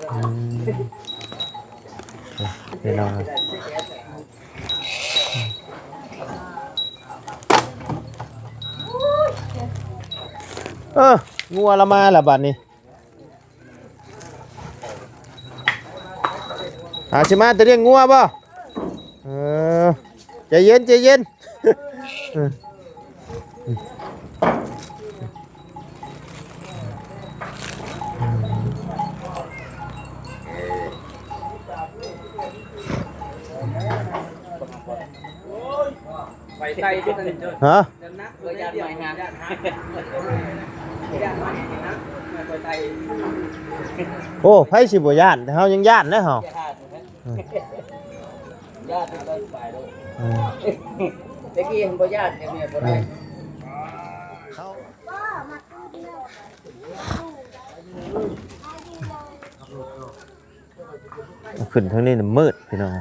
เดี๋ยวเรางัวละมาละบัดนี้ชิมาจะเรียกงัวป่ะใจเย็นใจเย็นไปไกลจุดนั้น ฮะระยะใหม่ฮะโอ้ไผสิบ่ย่านแต่เฮายังย่านนะเฮาญาติไปไปเลยตะกี้เห็นบ่ญาติเนี่ยบ่ได้ขึ้นทางนี้มืดพี่น้อง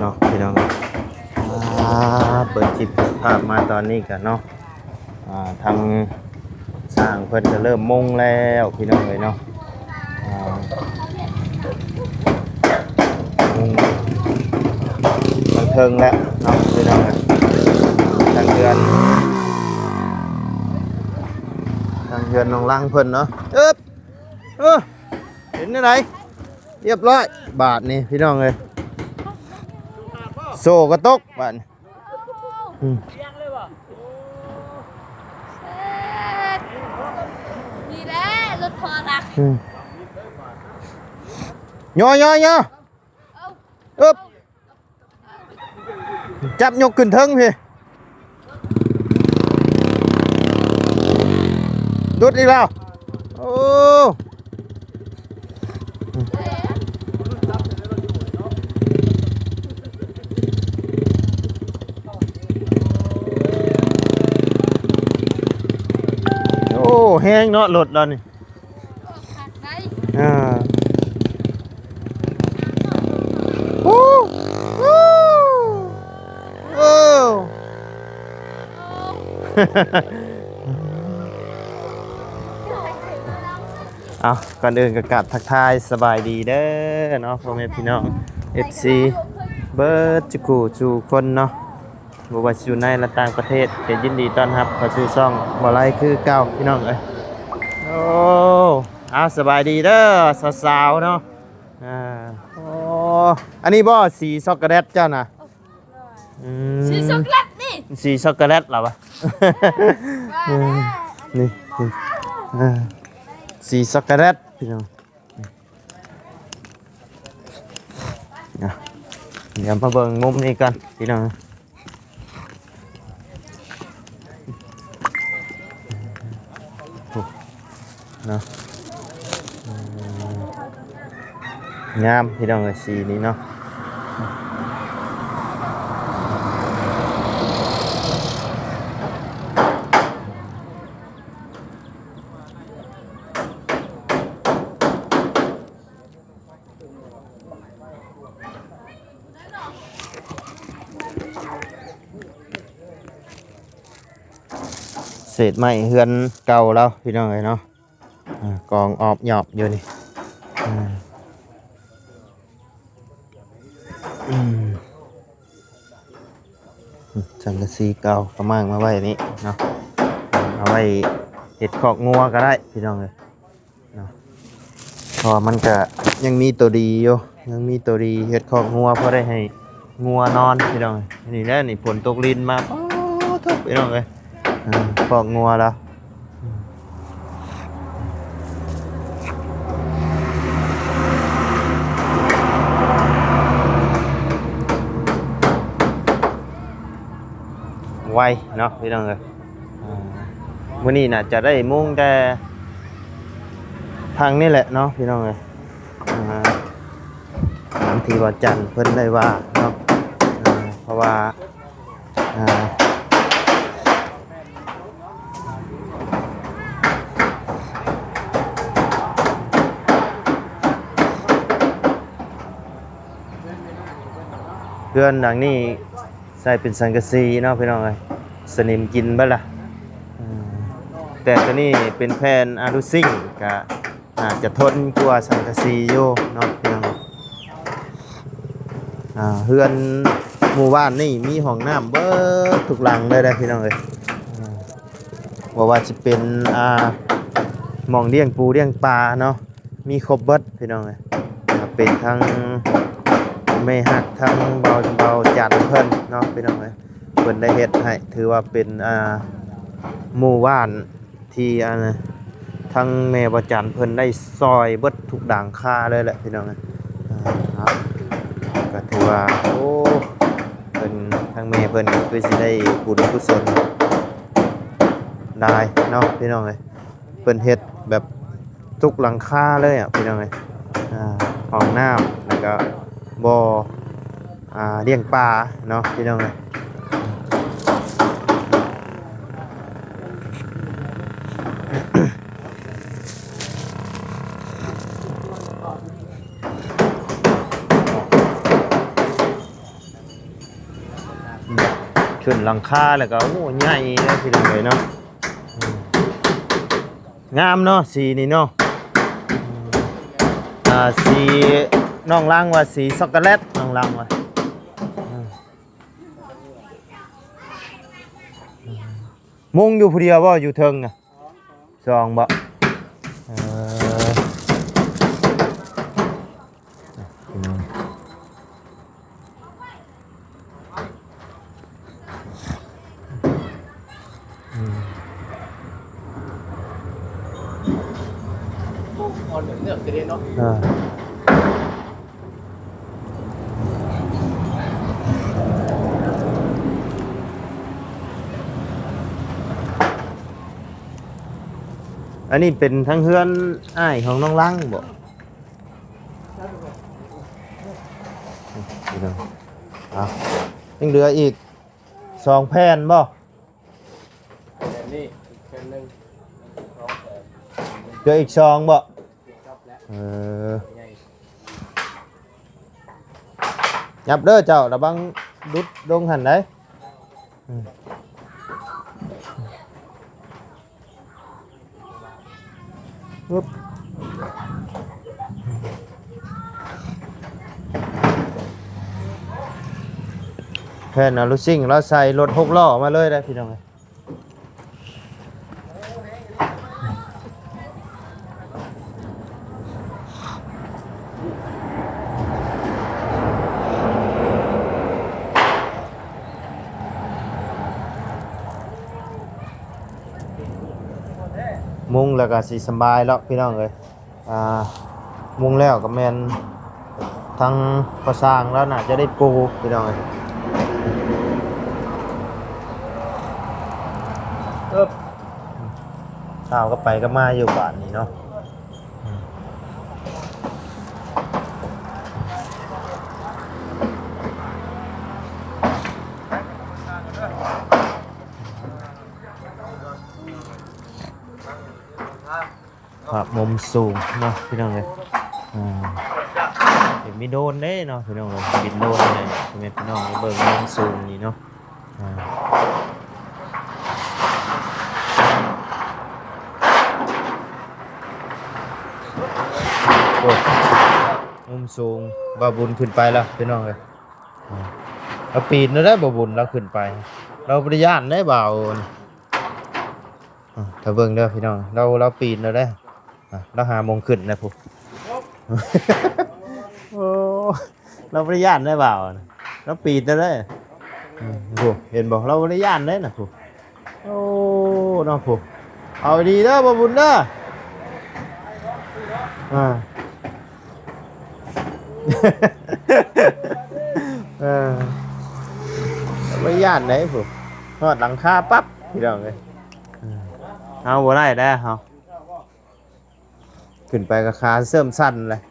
เนาะพี่น้องเปิดคลิปภาพมาตอนนี้กันเนาะทางสร้างเพิ่นจะเริ่มมุ่งแล้วพี่น้องเลยเนาะมุ่งเทิงแล้วเนาะพี่น้องทางเดือนน้องลังเพิ่นเนาะเห็นไหนเรียบร้อยบาทนี่พี่น้องเลยโซ่กระตกบ้านนี่แหละรถพอรักย่จับยกขึ้นเทิงพี่ดุดอีกแล้วโอ้แห้งเนาะรถเรานี่โอ้เอาก่อนอื่นก็กราบทักทายสบายดีเด้อเนาะพ่อแม่พี่น้อง FC เบิร์ดจุกูจูคนเนาะบ่ว่าอยู่ในและต่างประเทศก็ยินดีต้อนรับเข้าสู่ช่องบ่ไลคือเก่าพี่น้องเอ้ยโอ้เอาสบายดีเด้อสาวๆเนาะโอ้อันนี้บ่สีช็อกโกแลตเจ้าน่ะสีช็อกโกแลตนี่สีช็อกโกแลตเหรอวะนี่สีช็อกโกแลตพี่น้องเดี๋ยวมาเบิ่งมุมนี้กันพี่น้องเนาะงามพี่น้องเลยสีนี้เนาะเศษไม้เฮือนเก่าแล้วพี่น้องเลยเนาะกองออบหยอบอยู่นี่สังกะสีเก่าก็มั่งมาไว้นี้เนาะเอาไว้เห็ดขอกงัวก็ได้พี่น้องเลยเนาะพอมันก็ยังมีตัวดีอยู่ยังมีตัวดีเห็ดขอกงัวพอได้ให้งัวนอนพี่น้องเลยนี่แหละนี่ฝนตกลินมาทุกพี่น้องเลยขอกงัวแล้วไวเนาะพี่น้องเลย มื้อนี้น่าจะได้มุ่งแต่ทางนี่แหละเนาะพี่น้องเอ้ยตามที่ว่าจันทร์เพิ่นได้ว่าเนาะเพราะว่าเพื่อนหลังนี้ใส่เป็นสังกะสีเนาะพี่น้องเอ้ยสนิมกินบ่ล่ะแต่ตัวนี้เป็นแผ่นอะลูซิ่งก็อาจจะทนกว่าสังกะสีอยู่เนาะพี่น้องเฮือนหมู่บ้านนี่มีห้องน้ำเบิดทุกหลังเลยได้พี่น้องเอ้ยว่าสิเป็นหม่องเลี้ยงปูเลี้ยงปลาเนาะมีครบเบิดพี่น้องเอ้ยเป็นทั้งไม่หักทั้งเบาจัดเพิ่นเนาะพี่น้องเอ้ยเพิ่นได้เฮ็ดให้ถือว่าเป็นหมู่บ้านที่ทั้งแม่ประจันเพิ่นได้ซอยเบิดทุกด่างคาเลยแหละพี่น้องเอ้ยก็ถือว่าโอ้เพิ่นทั้งแม่เพิ่นก็คือสิได้บุญกุศลได้เนาะพี่น้องเอ้ยเพิ่นเฮ็ดแบบทุกหลังคาเลยอ่ะพี่น้องเอ้ยห้องน้ำแล้วก็บ่เลี้ยงปลาเนาะพี่น้องเอ้ยขึ้นหลังคาแล้วก็โอ้ใหญ่เลยพี่น้องเอ้ยเนาะงามเนาะสีนี่เนาะสีน้องลังว่าสีช็อกโกแลตน้องลังว่ามุงอยู่ผู้เดียวบ่อยู่เทิงอ่ะสองบ่อ่อนเนื้อจะได้เนาะอันนี้เป็นทั้งเฮือนอ้ายของน้องลังบ่ยังเหลืออีก2แผ่นบ่นี่เป็นหนึ่งเหลืออีก2บ่ยับเด้อเจ้าระวังดุดลงหันได้ปึ๊บแผ่นอะลูซิ่งเราใส่รถ6ล้อมาเลยได้พี่น้องมุงแล้วก็สิสบายแล้วพี่น้องเอ้ยมุงแล้วก็แม่นทั้งก่อสร้างแล้วน่าจะได้ปูพี่น้องเอ้ยข้าวก็ไปก็มาอยู่บ้านนี่เนาะครับมุมสูงเนาะพี่น้องเลยเห็นมีโดนเด้เนาะพี่น้องเลยบินโดนเลยใช่ไหมพี่น้องเบิ่งมุมสูงนี่เนาะมุมสูงบ่บุญขึ้นไปแล้วพี่น้องเลยเราปีนแล้วได้บ่บุญเราขึ้นไปเราปริญญาณได้เบาถ้าเบิ่งเด้อพี่น้องเราปีนแล้วได้เราหาโมงขึ้นนะผู้โอ้เราปริญญาณได้เบาเราปีนแล้วได้ผู้เห็นบอกเราปริญญาณได้นะผู้โอ้น้องผู้เอาดีเด้อบ่บุญเด้อไม่ย่านไหนผมทอดหลังคาปั๊บพี่น้องเลย เอาบ่ได้ได้เฮาขึ้นไปกับขาเสื่อมสั้นเลย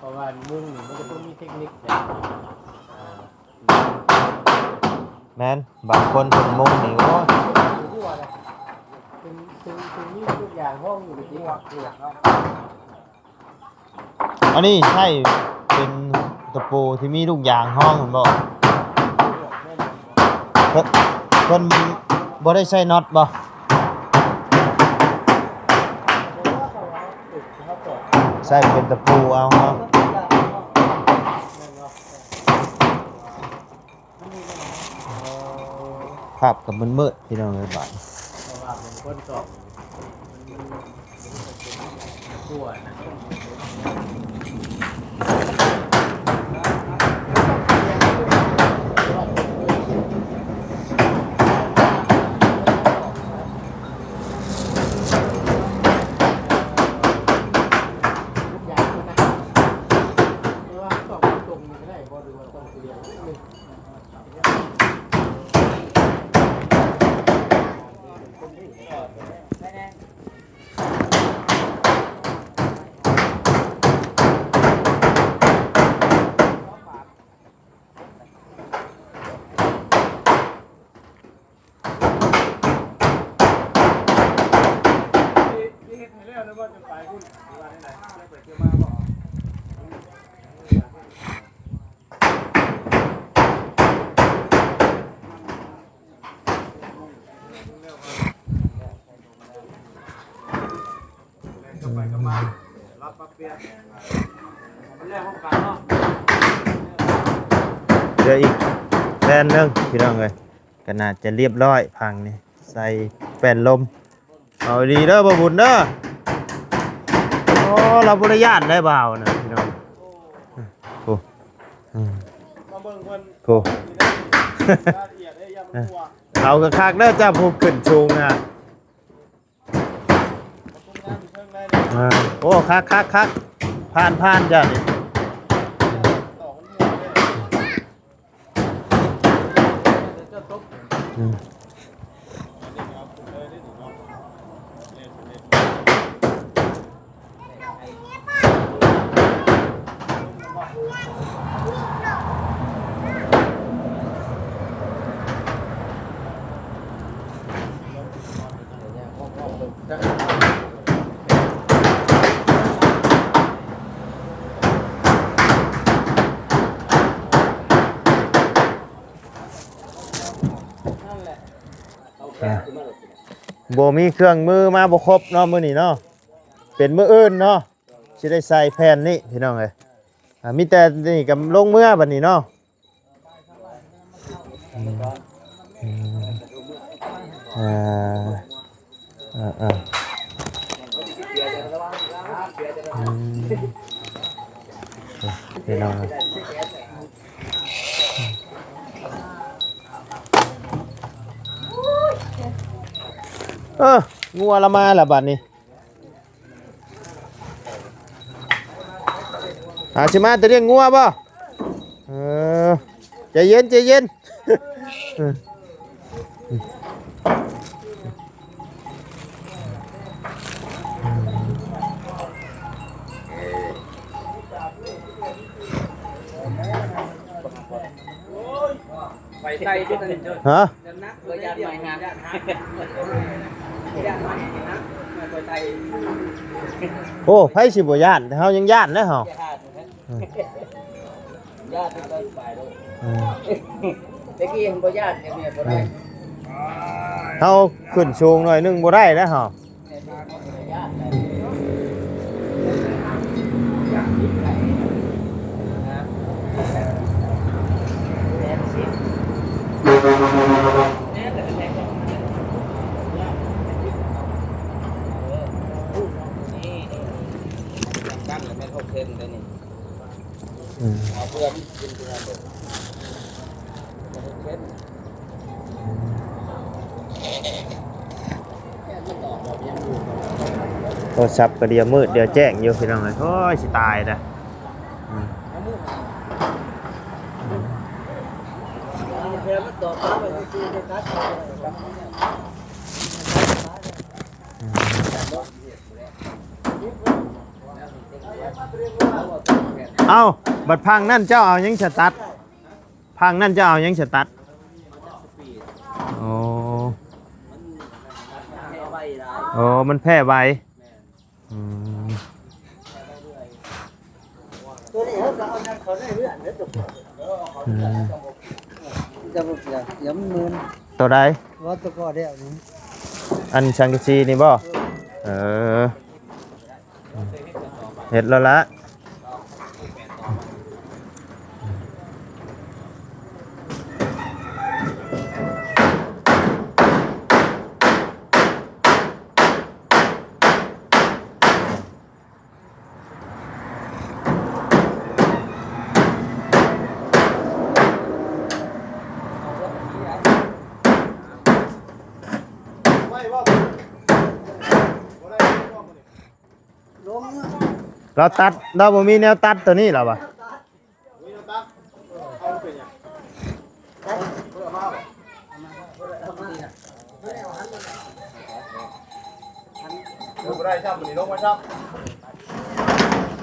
ประมาณมุ่งมันจะต้องมีเทคนิค แม่นบางคนถึงมุงนี่โอ้ย ทั่วเลยถึงนี่ทุกอย่างห้องอยู่จริงๆครับ อันนี้ใช่เป็นตะปูที่มีลูกยางห้องเหมือนบอกเพิ่นบ่ได้ใช้น็อตบ่ใช่เป็นตะปูเอาเนาะภาพกับมันมืดพี่น้องเลยบาด คนสอบทั่วนะเดี๋ยวอีกแผ่นหนึงพี่น้องเลยก็น่าจะเรียบร้อยพังนี่ใส่แป้นลมเอาดีเด้อบ่บุญเด้อโอ้เราบ่ได้ย่านได้บ่าวนะพี่น้องโอ้มาเบิ่งเพิ่นโอ้เอากระคักเด้อจ้าผู้ขึ้นชูงอ่ะโอ้คักผ่านจ้ะนี่บ่มีเครื่องมือมาบ่ครบเนาะมื้อนี้เนาะเป็นมื้ออื่นเนาะสิได้ใส่แผ่นนี้พี่น้องเอ้ยมีแต่นี่กับลงมือบัดนี้เนาะพี่น้องงัวละมาละบัดนี้สิมาจะเรียกงัวบ่ใจเย็นไปไกลที่นั่นเจอ ฮะ นักเบอร์ยานใหม่ฮะยานใหม่นะมาไปไกล โอ้ไผสิบ่ย่านแต่เฮายังย่านนะเฮา ญาติก็ไปด้วยตะกี้เห็นบ่ญาติเนี่ยบ่ได้ เฮาขึ้นสูงหน่อยนึงบ่ได้นะเฮา 6เซนได้นี่ อืม เอาเพื่อนกินเพื่อนเลย6เซนแค่ไม่ตอบแบบยังอยู่ โทรศัพท์ก็เดียวมืดเดียวแจ้งอยู่พี่น้องเอ้ยโอ้ยสิตายนะอืม เพื่อนมันตอบมาแบบที่ได้ตัดครับ เอ้าบัดพังนั่นเจ้าเอายังสตัดพังนั่นเจ้าเอายังสตัดโอ้โอ้มันแพร่ใบอืม ตัวนี้เขาเอานั่นเขาได้เรื่องเดี๋ยวจบ อืม จะบอกอย่ามันมืน ตัวใด ว่าตัวก็ได้นี่ อันชังกะซีนี่บ่เออเห็ดแล้วละเราตัดเราบ่มีแนวตัดตัวนี้หรอวะ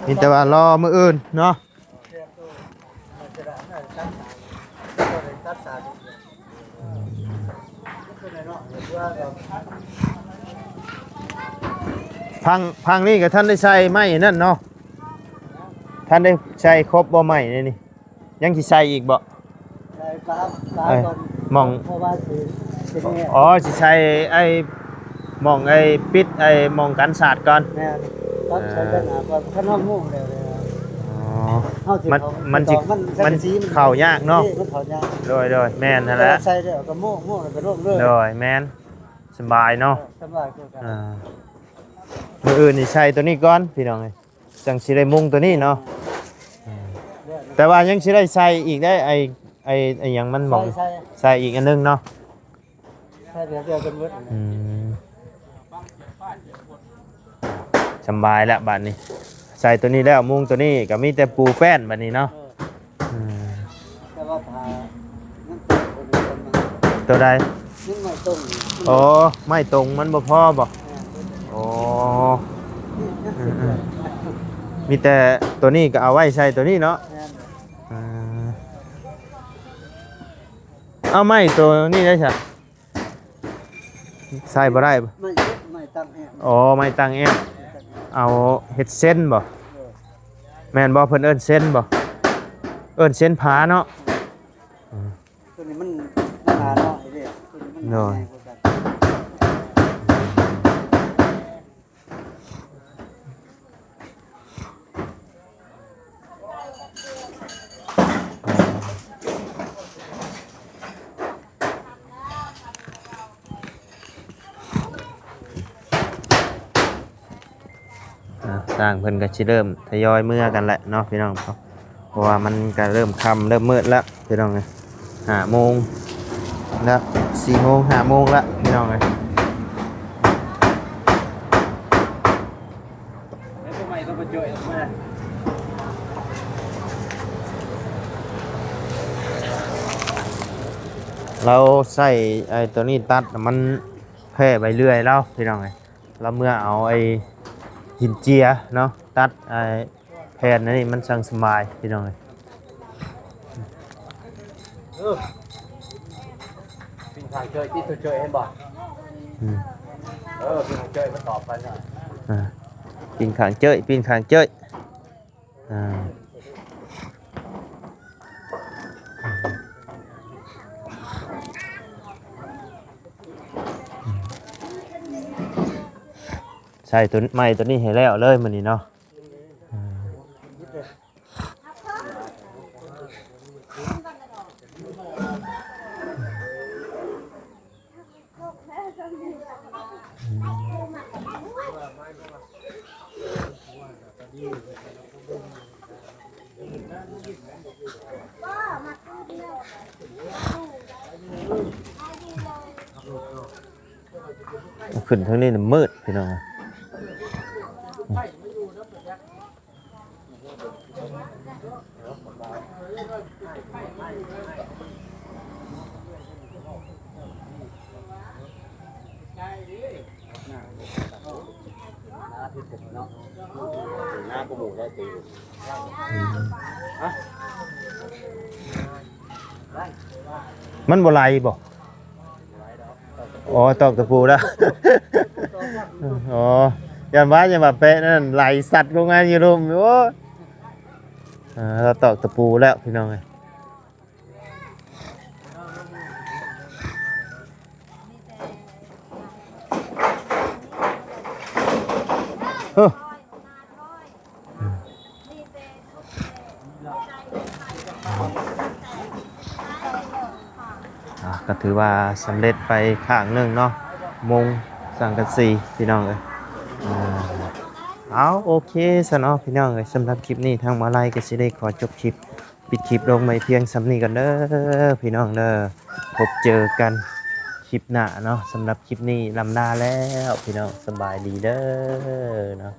มีแต่ว่ารอมื้ออื่นเนาะพังนี่กับท่านได้ใช้ไม้นั่นเนาะท่านได้ใช้ครบบ่ไม้นี่ยังสิใช้อีกบ่มอง เพราะว่าสิเป็นเนี่ย อ๋อสิใช้ไอ้มองไอ้ปิดไอ้มองกันศาสตร์ก่อน แม่ต้องใช้ปัญหาก่อนข้างนอกมุ่งเลย อ๋อมันเข้ายากเนาะ มันเข้ายาก โดยแม่นนั่นแหละ ใส่เดี๋ยวก็มุ่งแล้วก็ร่วมเลย โดยแม่นสบายเนาะ สบายกว่ากัน มื้ออื่นนี่ใช้ตัวนี้ก่อนพี่น้องเอ้ยจังสิได้มุงตัวนี้เนาะแต่ว่ายังสิได้ใส่อีกได้ไอ้หยังมันมอง ใส่ ใส่อีกอันนึงเนาะ เดี๋ยวกันเบิด อืมสบายแล้วบัดนี้ใส่ตัวนี้แล้วมุงตัวนี้ก็มีแต่ปูแป้นบัดนี้เนาะอืม แต่ว่าถ้ามันตรงมัน ตัวใด นี่ไม่ตรง โอ้ไม่ตรงมันบ่พอบ่โอ้มีแต่ตัวนี้ก็เอาไว้ใส่ตัวนี้เนาะอ่าเอาไม่ตัวนี้ได้ใช่ใส่บ่ได้บ่ ไม่ตั้งแอบ อ๋อไม่ตั้งแอมเอาเฮ็ดเส้นบ่แม่นบ่เพิ่นเอิ้นเส้นบ่เอิ้นเส้นผาเนาะ ตัวนี้มันหนาเนาะไอ้เด้ตัวนี้มันหนา สร้างเพิ่นก็สิเริ่มทยอยเมื่อกันแหละเนาะพี่น้องเพราะว่ามันก็เริ่มค่ำเริ่มมืดแล้วพี่น้องเอ้ย5 โมงแล้ว4 โมง5 โมงแล้วพี่น้องเอ้ย แล้วทำไมต้องมาจ่อยมา เราใส่ไอ้ตัวนี้ตัดมันแพร่ไปเรื่อยแล้วพี่น้องเอ้ยแล้วเมื่อเอาไอ้หินเจียเนาะตัดไอ้แผ่นนั่นนี่มันสั่งสบายพี่น้องเอ้ย ปิงทางจ่อยที่ตัวจ่อยเห็นบ่ อืม ปิงทางจ่อยมันตอบไปน่ะ ปีนขางเจ้ยปีนขางเจ้ยใช่ตัวใหม่ตัวนี้ให้แล้วเลยมันนี่เนาะ ขึ้นทางนี้น่ะมืดพี่น้องมันบ่ไหลบ่อ๋อตอกตะปูแล้ว อ๋อยันว่าอย่ามาเป๊ะนั่นไหลสัตว์โรงงานอยู่รุมโอ้เราตอกตะปูแล้วพี่น้องเอ้ยเฮ้อก็ถือว่าสำเร็จไปข้างหนึ่งเนาะมุงสังกะสีพี่น้องเอ้ยเอาโอเคสนอพี่น้องเอ้ยสำหรับคลิปนี้ทางมาลัยก็สิได้ขอจบคลิปปิดคลิปลงไม่เพียงสำนี้กันเด้อพี่น้องเด้อพบเจอกันคลิปหน้าเนาะสำหรับคลิปนี้ลำลาแล้วพี่น้องสบายดีเด้อเนาะ